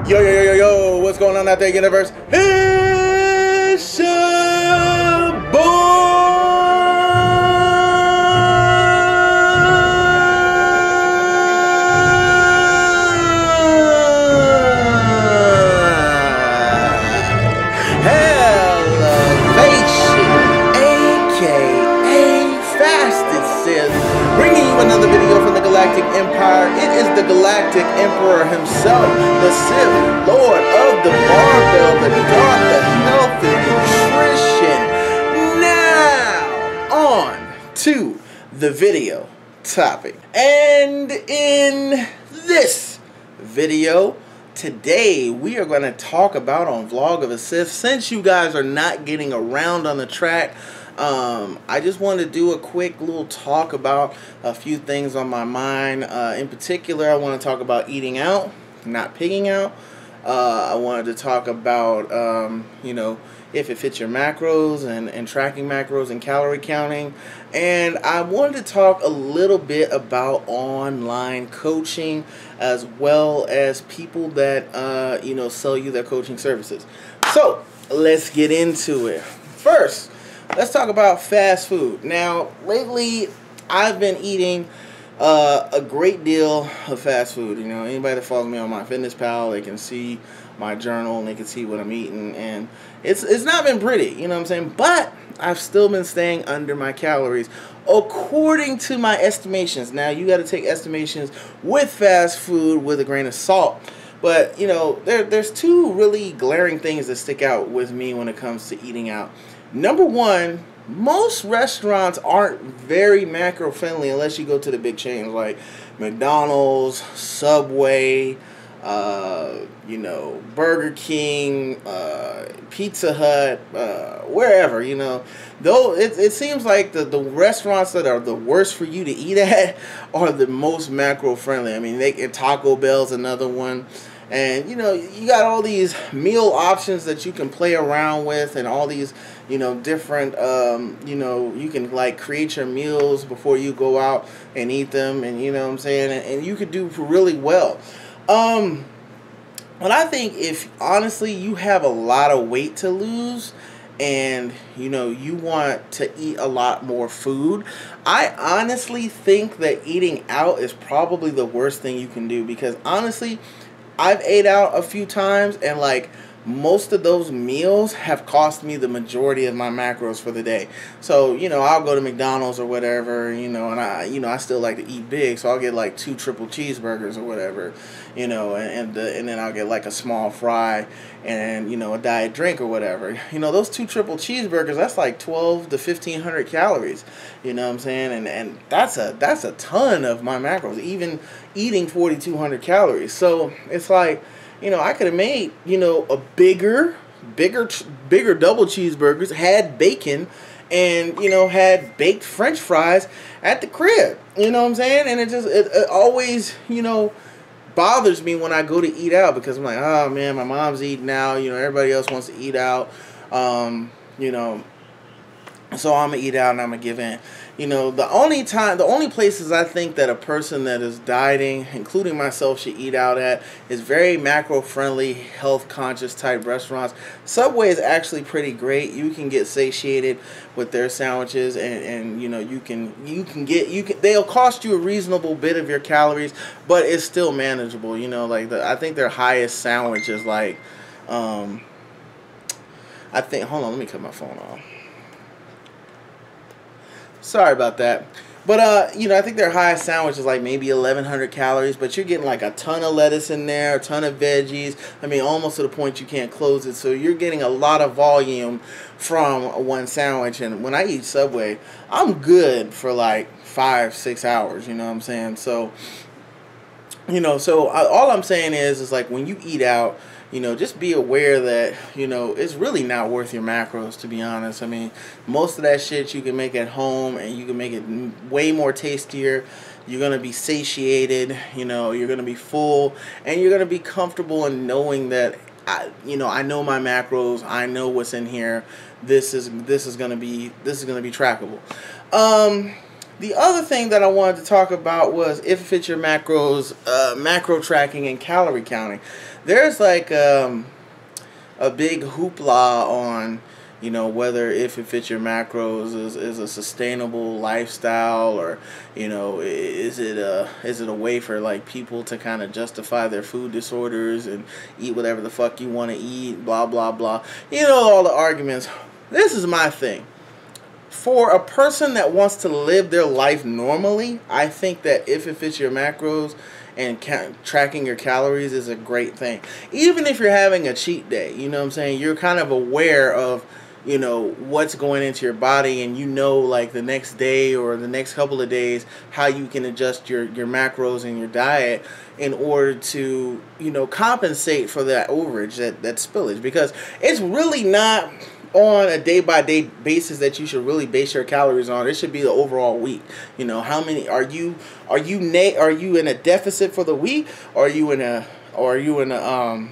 Yo, yo, yo, yo, yo, what's going on out there, universe? It's your boy, Hellavation, aka Fasted Sith, bringing you another video from the Galactic Empire. It is the Galactic Emperor himself, the Sith Lord of the Barbell, the God, the health and nutrition. Now, on to the video topic. And in this video, today we are going to talk about on Vlog of a Sith. Since you guys are not getting around on the track, I just wanted to do a quick little talk about a few things on my mind. In particular, I want to talk about eating out, not pigging out. I wanted to talk about, you know, if it fits your macros and tracking macros and calorie counting. And I wanted to talk a little bit about online coaching, as well as people that, you know, sell you their coaching services. So let's get into it. First, let's talk about fast food. Now, lately, I've been eating a great deal of fast food. You know, anybody that follows me on MyFitnessPal, they can see my journal and they can see what I'm eating, and it's not been pretty, you know what I'm saying? But I've still been staying under my calories according to my estimations. Now, you got to take estimations with fast food with a grain of salt. But, you know, there's two really glaring things that stick out with me when it comes to eating out. Number one, most restaurants aren't very macro friendly unless you go to the big chains like McDonald's, Subway, you know, Burger King, Pizza Hut, wherever, you know. Though it seems like the restaurants that are the worst for you to eat at are the most macro friendly. I mean, Taco Bell's another one. And, you know, you got all these meal options that you can play around with, and all these, you know, different, you know, you can, like, create your meals before you go out and eat them, and, you know what I'm saying, and you could do really well. But I think if, honestly, you have a lot of weight to lose, and, you know, you want to eat a lot more food, I honestly think that eating out is probably the worst thing you can do, because, honestly, I've ate out a few times, and like most of those meals have cost me the majority of my macros for the day. So, you know, I'll go to McDonald's or whatever, you know, and I still like to eat big, so I'll get like 2 triple cheeseburgers or whatever, you know, and then I'll get like a small fry and, you know, a diet drink or whatever. You know, those 2 triple cheeseburgers, that's like 12 to 1,500 calories, you know what I'm saying? And that's a ton of my macros, even eating 4,200 calories. So it's like, you know, I could have made, you know, a bigger double cheeseburgers, had bacon, and, you know, had baked French fries at the crib. You know what I'm saying? And it always, you know, bothers me when I go to eat out, because I'm like, oh man, my mom's eating out. You know, everybody else wants to eat out. You know, so I'm gonna eat out and I'm gonna give in. You know, the only places I think that a person that is dieting, including myself, should eat out at is very macro-friendly, health-conscious type restaurants. Subway is actually pretty great. You can get satiated with their sandwiches, and you know, they'll cost you a reasonable bit of your calories, but it's still manageable. You know, like I think their highest sandwich is like, hold on, let me cut my phone off. Sorry about that. But, you know, I think their highest sandwich is like maybe 1,100 calories, but you're getting like a ton of lettuce in there, a ton of veggies. I mean, almost to the point you can't close it. So you're getting a lot of volume from one sandwich. And when I eat Subway, I'm good for like 5-6 hours, you know what I'm saying? So, you know, all I'm saying is like when you eat out, you know, just be aware that, you know, it's really not worth your macros, to be honest. I mean, most of that shit you can make at home, and you can make it way more tastier. You're going to be satiated, you know, you're going to be full, and you're going to be comfortable in knowing that, you know, I know my macros, I know what's in here. This is going to be trackable. The other thing that I wanted to talk about was if it fits your macros, macro tracking and calorie counting. There's like a big hoopla on, you know, whether if it fits your macros is a sustainable lifestyle, or, you know, is it a way for like people to kind of justify their food disorders and eat whatever the fuck you want to eat, blah blah blah. You know, all the arguments. This is my thing. For a person that wants to live their life normally, I think that if it fits your macros and tracking your calories is a great thing. Even if you're having a cheat day, you know what I'm saying? You're kind of aware of, you know, what's going into your body, and you know, like the next day or the next couple of days, how you can adjust your macros and your diet in order to, you know, compensate for that overage, that spillage. Because it's really not on a day-by-day basis that you should really base your calories on. It should be the overall week. You know, how many are you in a deficit for the week, or are you in a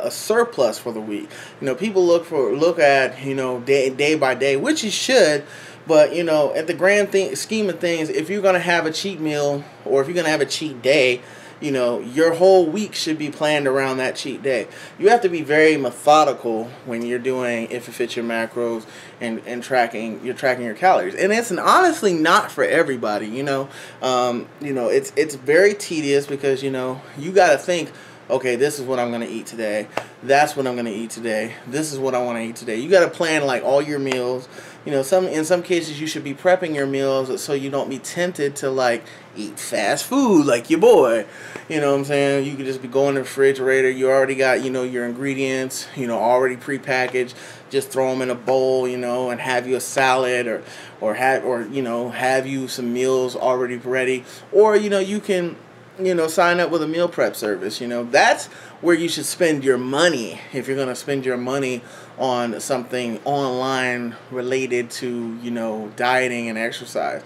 surplus for the week? You know, people look at, you know, day by day, which you should, but, you know, at the grand scheme of things, if you're going to have a cheat meal, or if you're going to have a cheat day, you know, your whole week should be planned around that cheat day. You have to be very methodical when you're doing if it fits your macros and tracking your calories. And it's honestly not for everybody, you know. You know, it's very tedious because, you know, you got to think, okay, this is what I'm going to eat today. That's what I'm going to eat today. This is what I want to eat today. You got to plan like all your meals. You know, in some cases you should be prepping your meals so you don't be tempted to like eat fast food like your boy. You know what I'm saying? You could just be going to the refrigerator. You already got, you know, your ingredients, you know, already prepackaged. Just throw them in a bowl, you know, and have you a salad, or you know, have you some meals already ready. Or, you know, you can, you know, sign up with a meal prep service. You know, that's where you should spend your money if you're going to spend your money on something online related to, you know, dieting and exercise.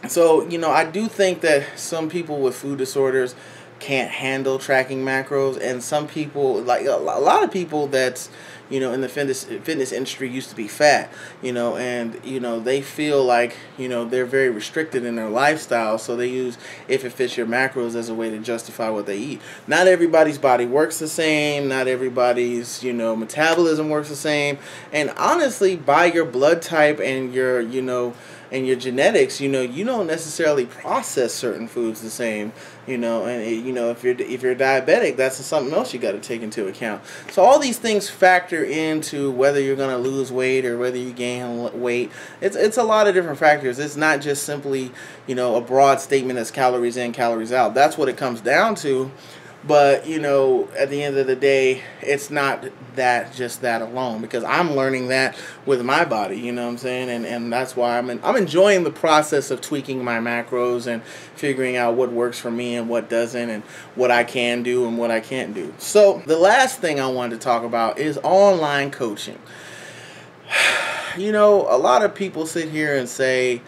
So, you know, I do think that some people with food disorders can't handle tracking macros, and some people, like a lot of people that's, you know, in the fitness industry used to be fat, you know, and, you know, they feel like, you know, they're very restricted in their lifestyle, so they use if it fits your macros as a way to justify what they eat. Not everybody's body works the same, not everybody's, you know, metabolism works the same, and honestly, by your blood type and your, you know, and your genetics, you know, you don't necessarily process certain foods the same, you know, and you know, if you're diabetic, that's something else you got to take into account. So all these things factor into whether you're going to lose weight or whether you gain weight. It's a lot of different factors. It's not just simply, you know, a broad statement as calories in, calories out. That's what it comes down to. But, you know, at the end of the day, it's not just that alone, because I'm learning that with my body, you know what I'm saying? And that's why I'm enjoying the process of tweaking my macros and figuring out what works for me and what doesn't, and what I can do and what I can't do. So the last thing I wanted to talk about is online coaching. You know, a lot of people sit here and say,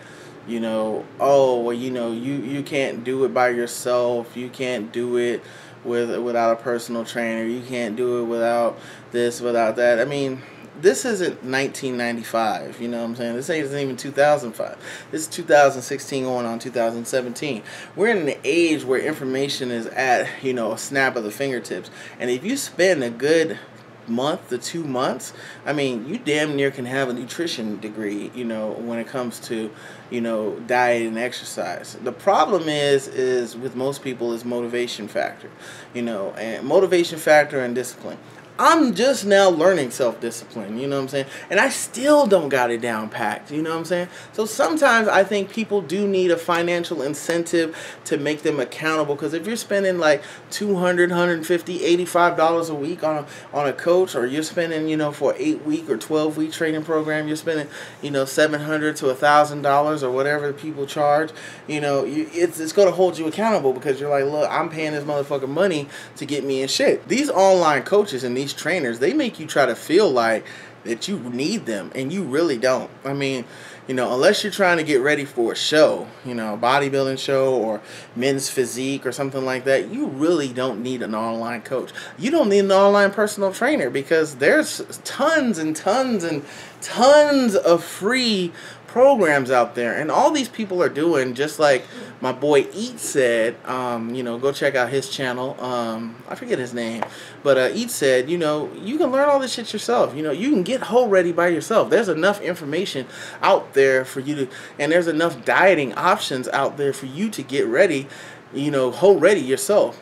you know, oh, well, you know, you can't do it by yourself. You can't do it without a personal trainer. You can't do it without this, without that. I mean, this isn't 1995, you know what I'm saying? This isn't even 2005. This is 2016 going on 2017. We're in an age where information is at, you know, a snap of the fingertips. And if you spend a good month to 2 months, I mean, you damn near can have a nutrition degree, you know, when it comes to, you know, diet and exercise. The problem is with most people is motivation factor, you know, and motivation factor and discipline. I'm just now learning self-discipline, you know what I'm saying? And I still don't got it down packed, you know what I'm saying? So sometimes I think people do need a financial incentive to make them accountable, because if you're spending like $200, $150, $85 a week on a coach, or you're spending, you know, for an 8-week or 12-week training program, you're spending, you know, $700 to $1,000 or whatever people charge, you know, it's going to hold you accountable, because you're like, look, I'm paying this motherfucker money to get me in shape. These online coaches and these trainers, they make you try to feel like that you need them, and you really don't. I mean, you know, unless you're trying to get ready for a show, you know, a bodybuilding show or men's physique or something like that, you really don't need an online coach. You don't need an online personal trainer, because there's tons and tons and tons of free programs out there, and all these people are doing, just like my boy Eat said, you know, go check out his channel. I forget his name, but Eat said, you know, you can learn all this shit yourself. You know, you can get whole ready by yourself. There's enough information out there for you to, and there's enough dieting options out there for you to get ready, you know, whole ready yourself.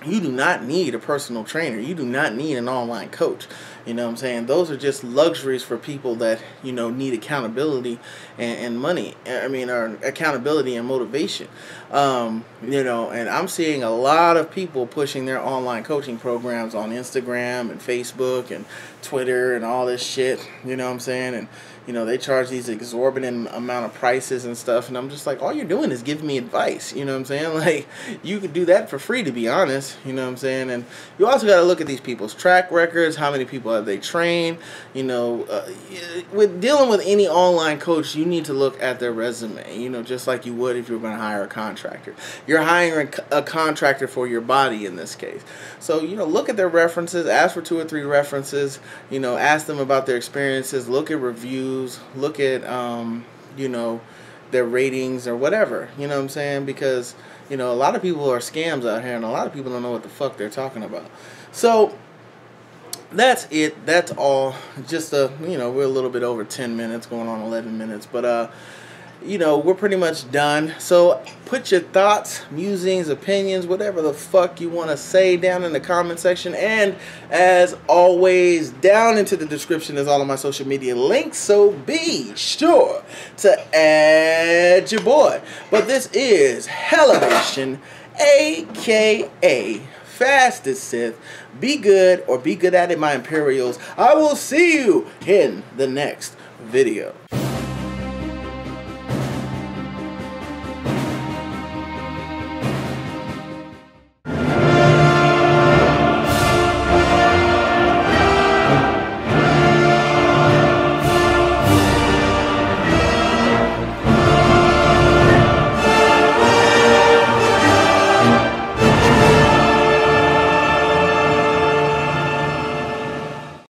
You do not need a personal trainer. You do not need an online coach. You know what I'm saying? Those are just luxuries for people that, you know, need accountability and money. I mean, or accountability and motivation. You know, and I'm seeing a lot of people pushing their online coaching programs on Instagram and Facebook and Twitter and all this shit. You know what I'm saying? And, you know, they charge these exorbitant amount of prices and stuff, and I'm just like, all you're doing is giving me advice. You know what I'm saying? Like, you could do that for free, to be honest. You know what I'm saying? And you also got to look at these people's track records. How many people have they trained? You know, with dealing with any online coach, you need to look at their resume. You know, just like you would if you were going to hire a contractor. You're hiring a contractor for your body in this case. So, you know, look at their references. Ask for 2 or 3 references. You know, ask them about their experiences. Look at reviews. Look at, you know, their ratings or whatever. You know what I'm saying? Because, you know, a lot of people are scams out here, and a lot of people don't know what the fuck they're talking about. So that's it. That's all. Just you know, we're a little bit over 10 minutes, going on 11 minutes, but you know, we're pretty much done. So put your thoughts, musings, opinions, whatever the fuck you want to say down in the comment section. And as always, down into the description is all of my social media links, so be sure to add your boy. But this is Hellavation, aka Fastest Sith. Be good, or be good at it, my Imperials. I will see you in the next video.